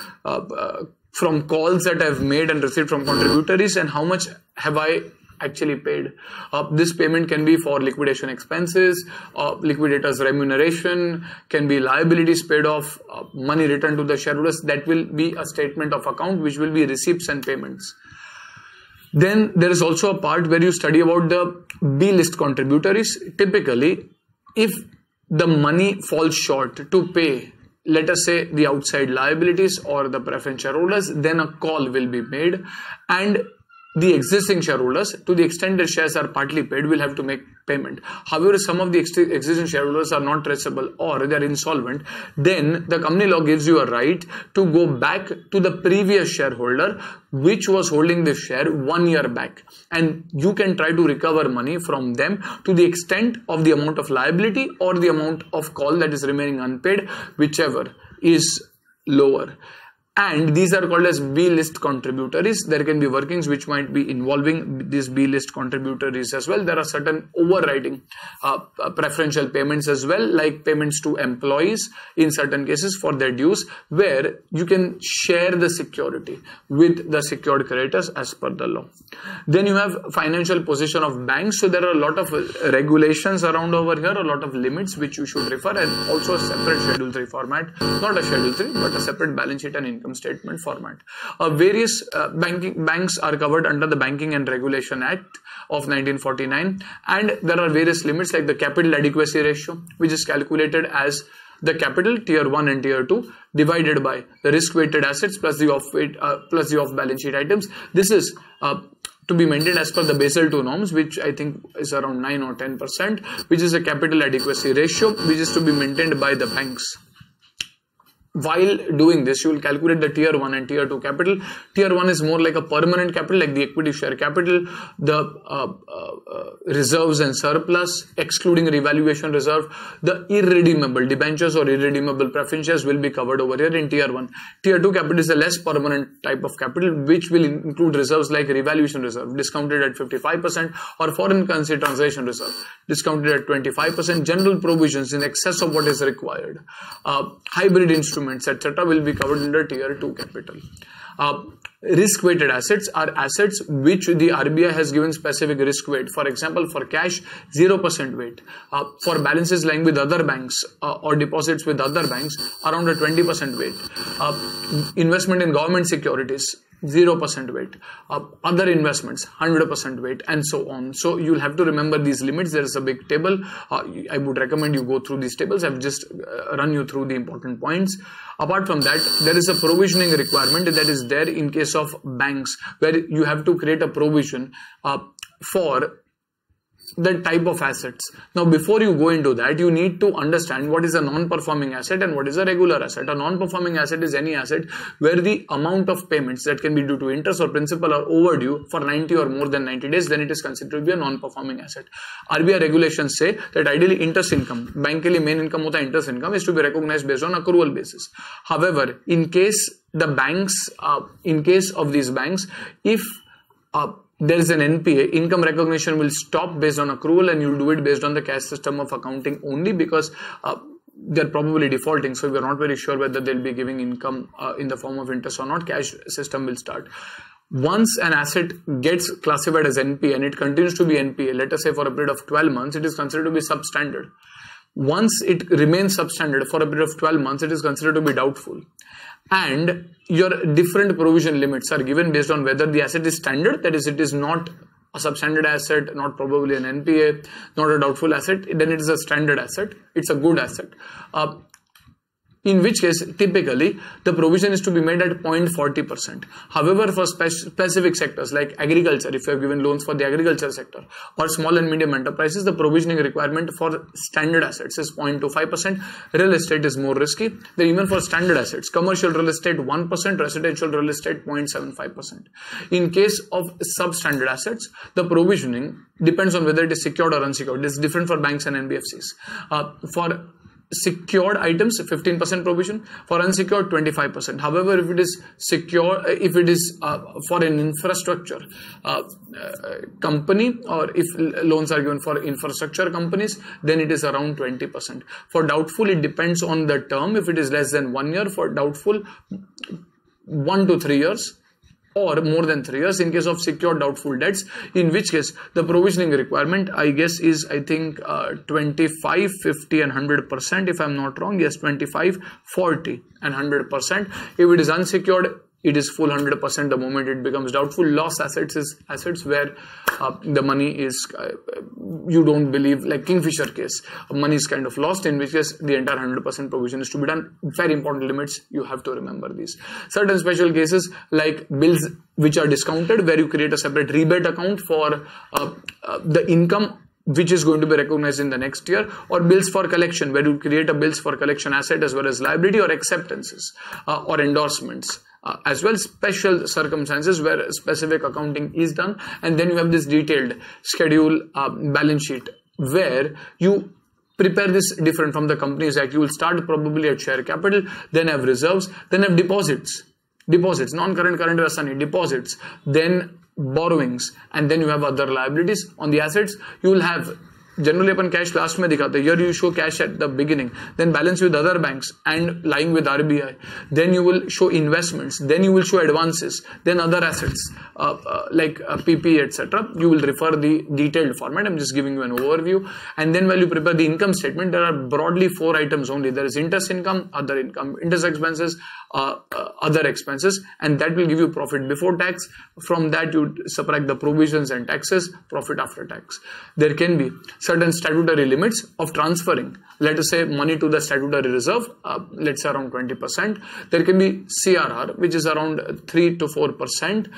calls that I've made and received from contributories, and how much have I actually paid. This payment can be for liquidation expenses, liquidators remuneration, can be liabilities paid off, money returned to the shareholders. That will be a statement of account which will be receipts and payments. Then there is also a part where you study about the B list contributories. Typically, if the money falls short to pay, let us say, the outside liabilities or the preference shareholders, then a call will be made, and the existing shareholders, to the extent their shares are partly paid, will have to make payment. However, some of the existing shareholders are not traceable or they are insolvent, then the company law gives you a right to go back to the previous shareholder which was holding this share 1 year back, and you can try to recover money from them to the extent of the amount of liability or the amount of call that is remaining unpaid, whichever is lower. And these are called as B list contributories. There can be workings which might be involving these B list contributories as well. There are certain overriding preferential payments as well, like payments to employees in certain cases for their dues, where you can share the security with the secured creditors as per the law. Then you have financial position of banks. So there are a lot of regulations around over here, a lot of limits which you should refer, and also a separate Schedule 3 format, not a Schedule 3, but a separate balance sheet and income statement format. Various banks are covered under the Banking and Regulation Act of 1949, and there are various limits like the capital adequacy ratio, which is calculated as the capital tier 1 and tier 2 divided by the risk weighted assets plus the off balance sheet items. This is to be maintained as per the Basel II norms, which I think is around 9 or 10%, which is a capital adequacy ratio which is to be maintained by the banks. While doing this, you will calculate the tier 1 and tier 2 capital. Tier 1 is more like a permanent capital, like the equity share capital, the reserves and surplus, excluding revaluation reserve. The irredeemable debentures or irredeemable preference shares will be covered over here in tier 1. Tier 2 capital is a less permanent type of capital, which will include reserves like revaluation reserve, discounted at 55%, or foreign currency translation reserve, discounted at 25%, general provisions in excess of what is required, hybrid instruments, etc. will be covered under tier 2 capital. Risk weighted assets are assets which the RBI has given specific risk weight. For example, for cash, 0% weight. For balances lying with other banks or deposits with other banks, around a 20% weight. Investment in government securities, 0% weight. Other investments, 100% weight, and so on. So you'll have to remember these limits. There is a big table. I would recommend you go through these tables. I've just run you through the important points. Apart from that, there is a provisioning requirement that is there in case of banks, where you have to create a provision for the type of assets. Now, before you go into that, you need to understand what is a non-performing asset and what is a regular asset. A non-performing asset is any asset where the amount of payments that can be due to interest or principal are overdue for 90 or more than 90 days, then it is considered to be a non-performing asset. RBI regulations say that ideally interest income, bank ke liye main income hota hai, interest income is to be recognized based on accrual basis. However, in case the banks, in case of these banks, if there is an NPA, income recognition will stop based on accrual and you'll do it based on the cash system of accounting only, because they're probably defaulting. So we're not very sure whether they'll be giving income in the form of interest or not. Cash system will start. Once an asset gets classified as NPA and it continues to be NPA, let us say for a period of 12 months, it is considered to be substandard. Once it remains substandard for a period of 12 months, it is considered to be doubtful. And your different provision limits are given based on whether the asset is standard, that is, it is not a substandard asset, not probably an NPA, not a doubtful asset, then it is a standard asset, it's a good asset. In which case, typically, the provision is to be made at 0.40%. However, for specific sectors like agriculture, if you have given loans for the agriculture sector, or small and medium enterprises, the provisioning requirement for standard assets is 0.25%. Real estate is more risky. Then even for standard assets, commercial real estate 1%, residential real estate 0.75%. In case of substandard assets, the provisioning depends on whether it is secured or unsecured. It is different for banks and NBFCs. For secured items, 15% provision, for unsecured 25%. However, if it is secure, if it is for an infrastructure company, or if loans are given for infrastructure companies, then it is around 20%. For doubtful, it depends on the term. If it is less than 1 year, for doubtful 1 to 3 years, or more than 3 years in case of secured doubtful debts, in which case the provisioning requirement, I guess, is, I think, 25, 50 and 100%, if I'm not wrong. Yes, 25, 40 and 100%. If it is unsecured, it is full 100% the moment it becomes doubtful. Lost assets is assets where the money is, you don't believe, like Kingfisher case, money is kind of lost, in which case the entire 100% provision is to be done. Very important limits, you have to remember these. Certain special cases like bills which are discounted, where you create a separate rebate account for the income which is going to be recognized in the next year, or bills for collection, where you create a bills for collection asset as well as liability, or acceptances or endorsements. As well, special circumstances where specific accounting is done, and then you have this detailed schedule balance sheet where you prepare this different from the Companies Act. You will start probably at share capital, then have reserves, then have deposits, non-current, current asset, deposits, then borrowings, and then you have other liabilities. On the assets, you will have generally upon cash last में दिखाते हैं. Here you show cash at the beginning, then balance with other banks and lying with RBI. Then you will show investments. Then you will show advances. Then other assets like PP, etc. You will refer the detailed format. I'm just giving you an overview. And then while you prepare the income statement, there are broadly 4 items only. There is interest income, other income, interest expenses, other expenses, and that will give you profit before tax. From that, you subtract the provisions and taxes, profit after tax. There can be certain statutory limits of transferring, let us say, money to the statutory reserve, let's say around 20%. There can be CRR, which is around 3 to 4%,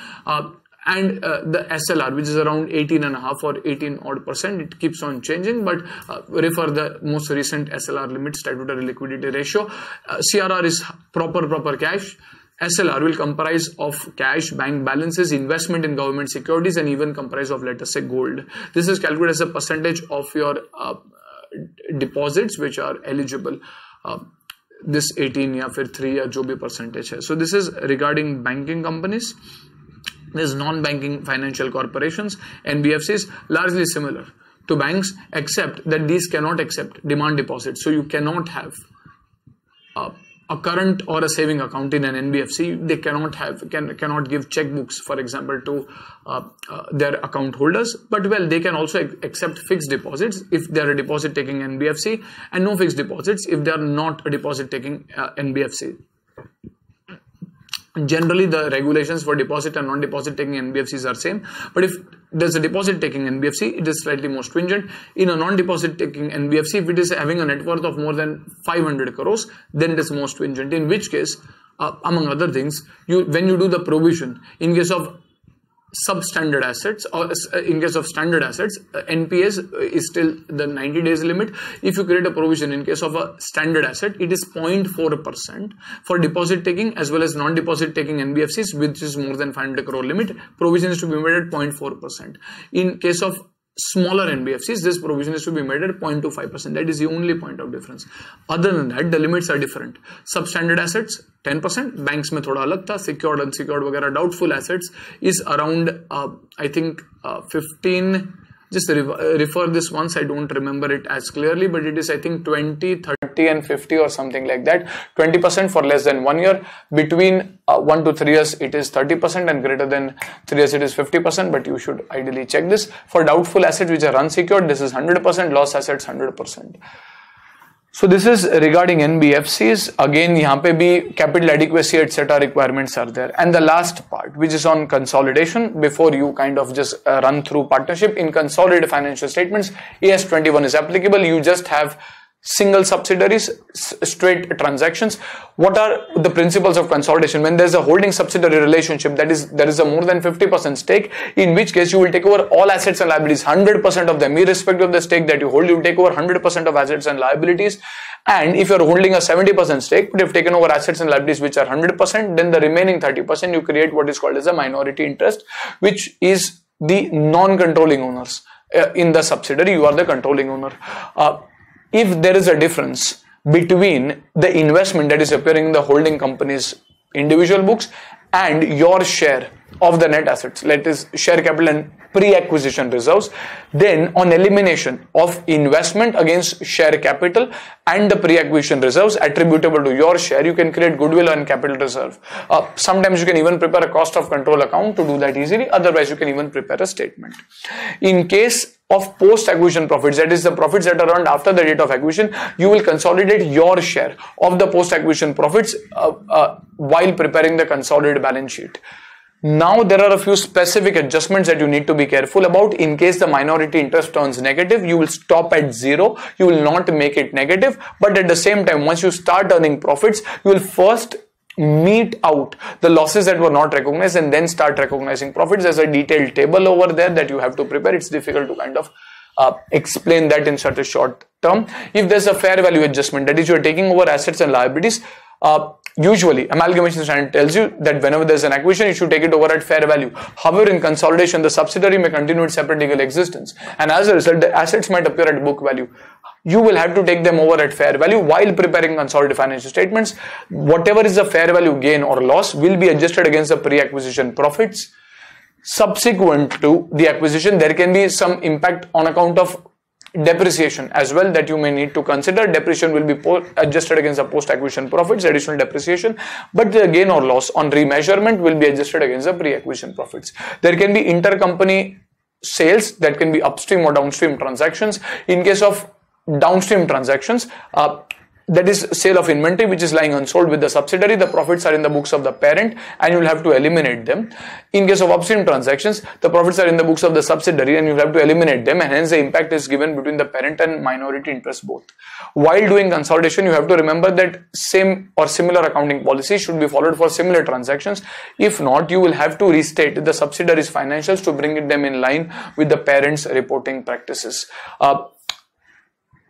and the SLR, which is around 18.5 or 18 odd percent. It keeps on changing, but refer the most recent SLR limit, statutory liquidity ratio. CRR is proper cash. SLR will comprise of cash, bank balances, investment in government securities, and even comprise of, let us say, gold. This is calculated as a percentage of your deposits which are eligible. This 18 या फिर 3 या जो भी percentage है. So this is regarding banking companies. There's non-banking financial corporations, NBFCs, largely similar to banks, except that these cannot accept demand deposits. So you cannot have a current or a saving account in an NBFC. They cannot give checkbooks, for example, to their account holders. But well, they can also accept fixed deposits if they are a deposit taking NBFC, and no fixed deposits if they are not a deposit taking NBFC. Generally, the regulations for deposit and non-deposit taking NBFCs are same, but if there's a deposit taking NBFC, it is slightly more stringent. In a non-deposit taking NBFC, if it is having a net worth of more than 500 crores, then it is more stringent. In which case, among other things, when you do the provision, in case of substandard assets, or in case of standard assets, NPS is still the 90 days limit. If you create a provision in case of a standard asset, it is 0.4% for deposit taking as well as non-deposit taking NBFCs, which is more than 500 crore limit. Provision is to be made at 0.4%. In case of smaller NBFCs, this provision is to be made at 0.25%. That is the only point of difference. Other than that, the limits are different. Substandard assets 10%, banks mein thoda alag tha, secured, unsecured वगैरह. Doubtful assets is around I think 15. Just refer this once, I don't remember it as clearly, but it is I think 20, 30 and 50 or something like that. 20% for less than 1 year. Between 1 to 3 years it is 30% and greater than 3 years it is 50%, but you should ideally check this. For doubtful assets which are unsecured, this is 100%, loss assets 100%. So this is regarding NBFCs. Again, यहाँ पे भी capital adequacy etc. requirements are there. And the last part, which is on consolidation, before you kind of just run through partnership, in consolidated financial statements, AS 21 is applicable. You just have single subsidiaries, straight transactions. What are the principles of consolidation? When there's a holding subsidiary relationship, that is, there is a more than 50% stake, in which case you will take over all assets and liabilities, 100% of them, irrespective of the stake that you hold, you will take over 100% of assets and liabilities. And if you're holding a 70% stake, but you've taken over assets and liabilities which are 100%, then the remaining 30% you create what is called as a minority interest, which is the non-controlling owners. In the subsidiary, you are the controlling owner. If there is a difference between the investment that is appearing in the holding company's individual books and your share of the net assets, that is share capital and pre-acquisition reserves, then on elimination of investment against share capital and the pre-acquisition reserves attributable to your share, you can create goodwill and capital reserve. Sometimes you can even prepare a cost of control account to do that easily. Otherwise, you can even prepare a statement. In case of post-acquisition profits, that is the profits that are earned after the date of acquisition, you will consolidate your share of the post-acquisition profits while preparing the consolidated balance sheet. Now there are a few specific adjustments that you need to be careful about. In case the minority interest turns negative, you will stop at 0. You will not make it negative. But at the same time, once you start earning profits, you will first meet out the losses that were not recognized and then start recognizing profits. There's a detailed table over there that you have to prepare. It's difficult to kind of explain that in such a short term. If there's a fair value adjustment, that is you are taking over assets and liabilities, usually amalgamation standard tells you that whenever there's an acquisition, you should take it over at fair value. However, in consolidation, the subsidiary may continue its separate legal existence, and as a result, the assets might appear at book value. You will have to take them over at fair value while preparing consolidated financial statements. Whatever is the fair value gain or loss will be adjusted against the pre-acquisition profits. Subsequent to the acquisition, there can be some impact on account of depreciation as well that you may need to consider. Depreciation will be adjusted against the post-acquisition profits, additional depreciation, but the gain or loss on remeasurement will be adjusted against the pre-acquisition profits. There can be intercompany sales that can be upstream or downstream transactions. In case of downstream transactions, that is sale of inventory which is lying unsold with the subsidiary, the profits are in the books of the parent and you will have to eliminate them. In case of upstream transactions, the profits are in the books of the subsidiary and you will have to eliminate them, and hence the impact is given between the parent and minority interest both. While doing consolidation, you have to remember that same or similar accounting policies should be followed for similar transactions. If not, you will have to restate the subsidiary's financials to bring them in line with the parent's reporting practices.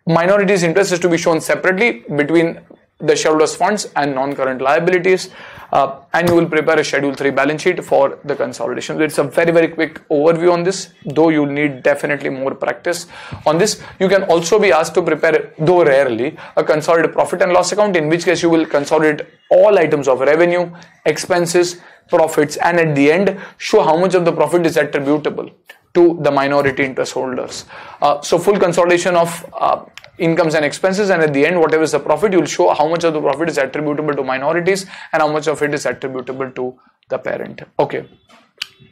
Minorities' interest is to be shown separately between the shareholders' funds and non-current liabilities, and you will prepare a Schedule 3 balance sheet for the consolidation. So it's a very, very quick overview on this, though you'll need definitely more practice on this. You can also be asked to prepare, though rarely, a consolidated profit and loss account, in which case you will consolidate all items of revenue, expenses, profits, and at the end show how much of the profit is attributable to the minority interest holders. So full consolidation of incomes and expenses, and at the end whatever is the profit, you will show how much of the profit is attributable to minorities and how much of it is attributable to the parent. Okay.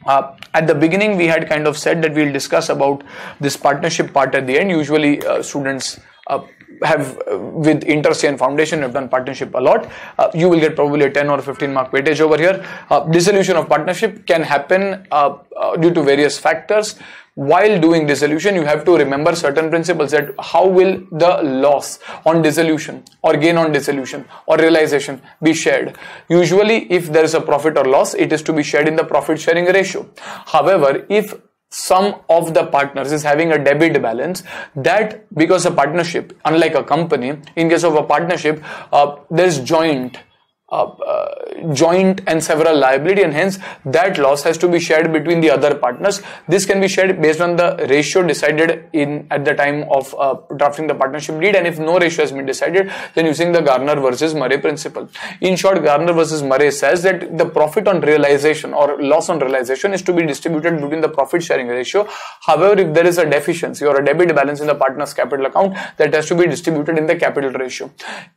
At the beginning we had kind of said that we'll discuss about this partnership part at the end. Usually students have with InterCN Foundation, you have done partnership a lot, you will get probably a 10 or 15 mark weightage over here. Dissolution of partnership can happen due to various factors. While doing dissolution, you have to remember certain principles, that how will the loss on dissolution or gain on dissolution or realization be shared. Usually, if there is a profit or loss, it is to be shared in the profit sharing ratio. However, if some of the partners is having a debit balance, that because a partnership, unlike a company, in case of a partnership, there is joint and several liability, and hence that loss has to be shared between the other partners. This can be shared based on the ratio decided at the time of drafting the partnership deed, and if no ratio has been decided, then using the Garner versus Murray principle. In short, Garner versus Murray says that the profit on realization or loss on realization is to be distributed between the profit sharing ratio. However, if there is a deficiency or a debit balance in the partner's capital account, that has to be distributed in the capital ratio.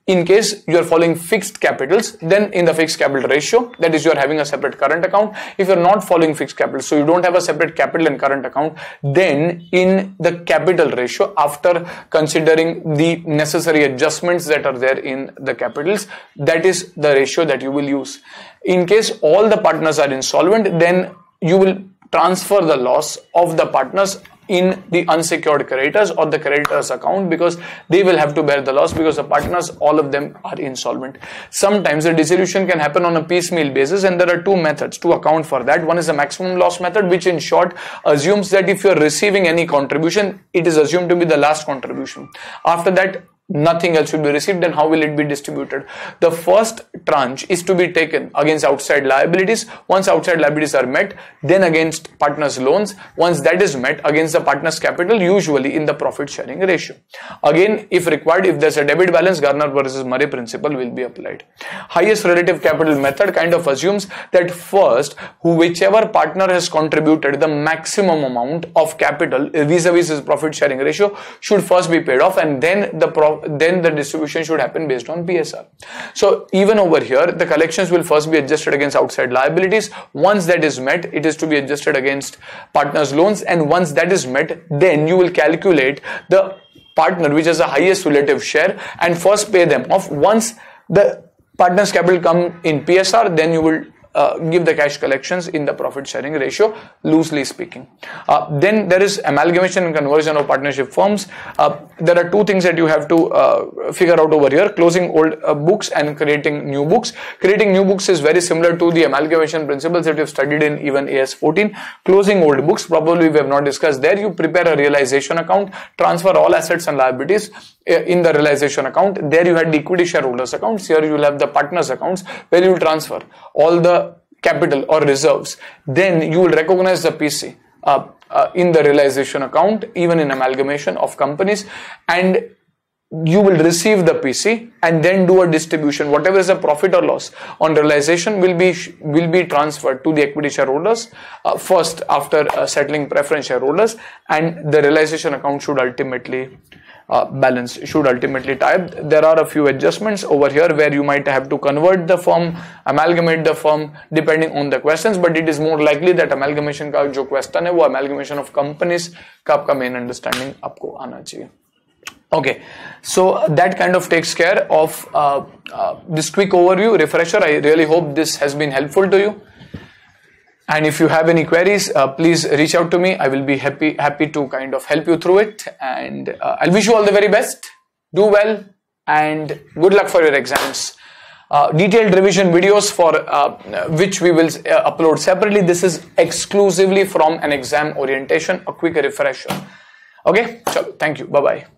In case you are following fixed capitals, then in the fixed capital ratio, that is, you are having a separate current account. If you are not following fixed capital, so you don't have a separate capital and current account, then in the capital ratio, after considering the necessary adjustments that are there in the capitals, that is the ratio that you will use. In case all the partners are insolvent, then you will transfer the loss of the partners in the unsecured creditors or the creditors account, because they will have to bear the loss, because the partners, all of them are insolvent. Sometimes the dissolution can happen on a piecemeal basis, and there are two methods to account for that. One is the maximum loss method, which in short assumes that if you are receiving any contribution, it is assumed to be the last contribution. After that, nothing else will be received. Then how will it be distributed? The first tranche is to be taken against outside liabilities. Once outside liabilities are met, then against partners' loans. Once that is met, against the partner's capital, usually in the profit sharing ratio. Again, if required, if there's a debit balance, Garner versus Murray principle will be applied. Highest relative capital method kind of assumes that first, whichever partner has contributed the maximum amount of capital vis-a-vis his profit sharing ratio should first be paid off, and then the distribution should happen based on PSR. So even over here, the collections will first be adjusted against outside liabilities. Once that is met, it is to be adjusted against partners' loans, and once that is met, then you will calculate the partner which has the highest relative share and first pay them off. Once the partners' capital come in PSR, then you will give the cash collections in the profit sharing ratio, loosely speaking. Then there is amalgamation and conversion of partnership firms. There are two things that you have to figure out over here: closing old books and creating new books. Creating new books is very similar to the amalgamation principles that we have studied in even AS 14. Closing old books, probably we have not discussed there. You prepare a realization account, transfer all assets and liabilities in the realization account. There you had the equity shareholders accounts. Here you will have the partners accounts, where you will transfer all the capital or reserves. Then you will recognize the PC in the realization account, even in amalgamation of companies, and you will receive the PC and then do a distribution. Whatever is the profit or loss on realization will be transferred to the equity shareholders first, after settling preference shareholders, and the realization account should ultimately balance, should ultimately tie up. There are a few adjustments over here where you might have to convert the firm, amalgamate the firm, depending on the questions, but it is more likely that amalgamation का जो question है वो amalgamation of companies का आपका main understanding आपको आना चाहिए. Okay, so that kind of takes care of this quick overview, refresher. I really hope this has been helpful to you. And if you have any queries, please reach out to me. I will be happy to kind of help you through it. And I'll wish you all the very best. Do well and good luck for your exams. Detailed revision videos for which we will upload separately. This is exclusively from an exam orientation, a quick refresher. Okay, so thank you. Bye-bye.